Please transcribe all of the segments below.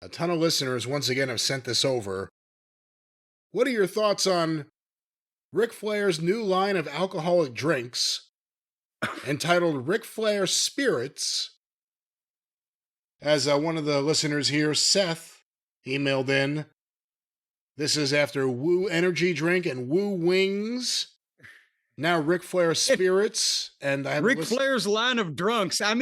a ton of listeners once again have sent this over. What are your thoughts on Ric Flair's new line of alcoholic drinks entitled Ric Flair Spirits? As one of the listeners here, Seth, emailed in, this is after Woo Energy Drink and Woo Wings. Now Ric Flair Spirits. And I have Ric Flair's line of drinks. I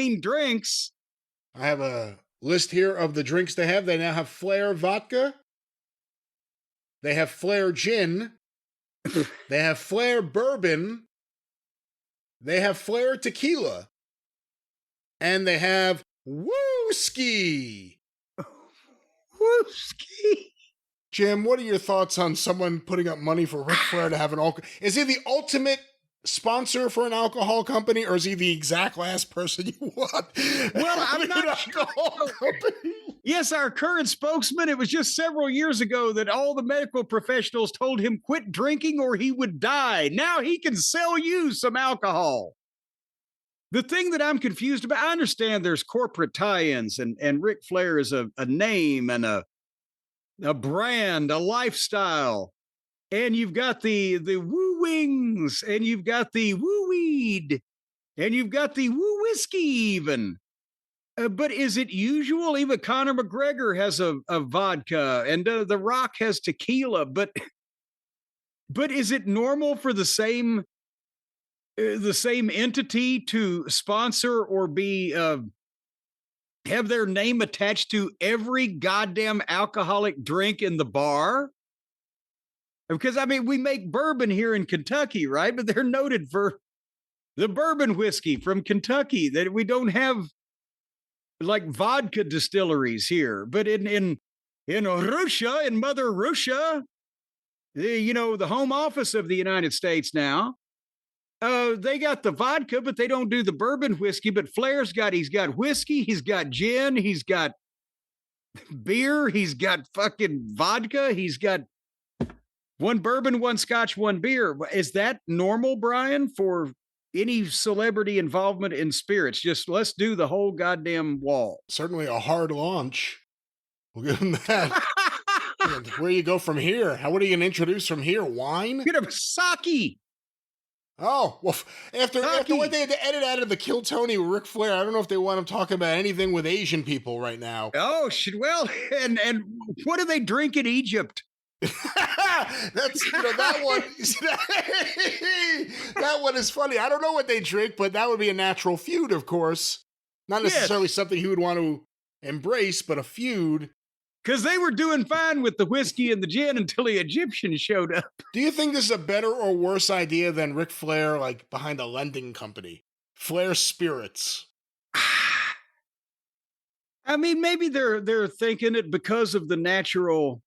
have a list here of the drinks they have. They now have Flair Vodka. They have Flair Gin. They have Flair Bourbon. They have Flair Tequila. And they have Wooski. Wooski. Jim, what are your thoughts on someone putting up money for Ric Flair to have an alcohol? Is he the ultimate sponsor for an alcohol company, or is he the exact last person you want? Well, I'm not sure. Yes, our current spokesman, it was just several years ago that all the medical professionals told him quit drinking or he would die. Now he can sell you some alcohol. The thing that I'm confused about, I understand there's corporate tie-ins, and Ric Flair is a name and a brand, a lifestyle. And you've got the Woo Wings, and you've got the Woo Weed, and you've got the Woo Whiskey even. But is it usual? Even Conor McGregor has a vodka, and The Rock has tequila. But is it normal for the same entity to sponsor or be have their name attached to every goddamn alcoholic drink in the bar? Because, I mean, we make bourbon here in Kentucky, right? But they're noted for the bourbon whiskey from Kentucky, that we don't have like vodka distilleries here. But in Russia, in Mother Russia, the home office of the United States now, they got the vodka, but they don't do the bourbon whiskey. But Flair's he's got whiskey, he's got gin, he's got beer, he's got fucking vodka, he's got one bourbon, one scotch, one beer. Is that normal, Brian, for any celebrity involvement in spirits? Just let's do the whole goddamn wall. Certainly a hard launch. We'll give them that. Where you go from here? What are you going to introduce from here? Wine? Get a sake. Oh, well, after what they had to edit out of the Kill Tony with Ric Flair, I don't know if they want him talking about anything with Asian people right now. Oh, well, and what do they drink in Egypt? That's that one. That one is funny. I don't know what they drink, but that would be a natural feud, of course. Not necessarily something he would want to embrace, but a feud. Because they were doing fine with the whiskey and the gin until the Egyptians showed up. Do you think this is a better or worse idea than Ric Flair, like behind a lending company? Flair Spirits. I mean, maybe they're thinking it because of the natural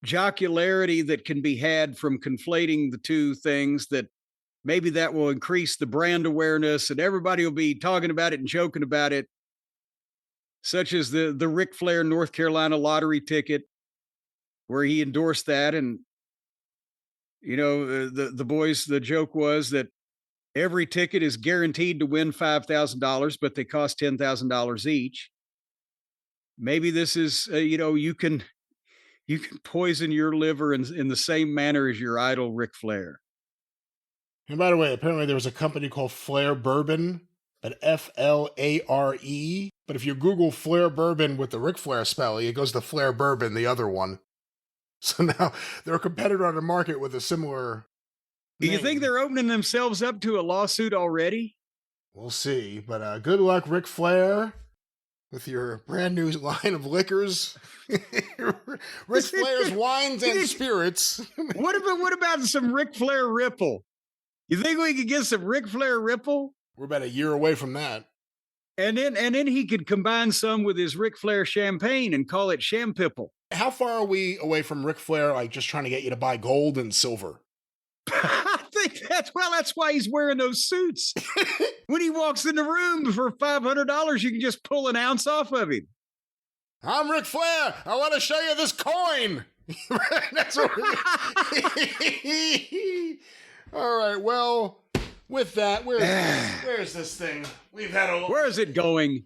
jocularity that can be had from conflating the two things, that maybe that will increase the brand awareness and everybody will be talking about it and joking about it, such as the Ric Flair North Carolina lottery ticket where he endorsed that. And, the boys, the joke was that every ticket is guaranteed to win $5,000, but they cost $10,000 each. Maybe this is, you can poison your liver in the same manner as your idol, Ric Flair. And by the way, apparently there was a company called Flair Bourbon, but Flare. But if you Google Flair Bourbon with the Ric Flair spelling, it goes to Flair Bourbon, the other one. So now they're a competitor on the market with a similar name. Do you think they're opening themselves up to a lawsuit already? We'll see. But good luck, Ric Flair, with your brand new line of liquors. Ric Flair's wines and spirits. What about some Ric Flair Ripple? You think we could get some Ric Flair Ripple? We're about a year away from that. And then he could combine some with his Ric Flair champagne and call it Champipple. How far are we away from Ric Flair, like just trying to get you to buy gold and silver? I think that's why he's wearing those suits. When he walks in the room for $500, you can just pull an ounce off of him. I'm Ric Flair. I want to show you this coin. That's what All right, well, with that, where's this thing? We've had a... Where is it going?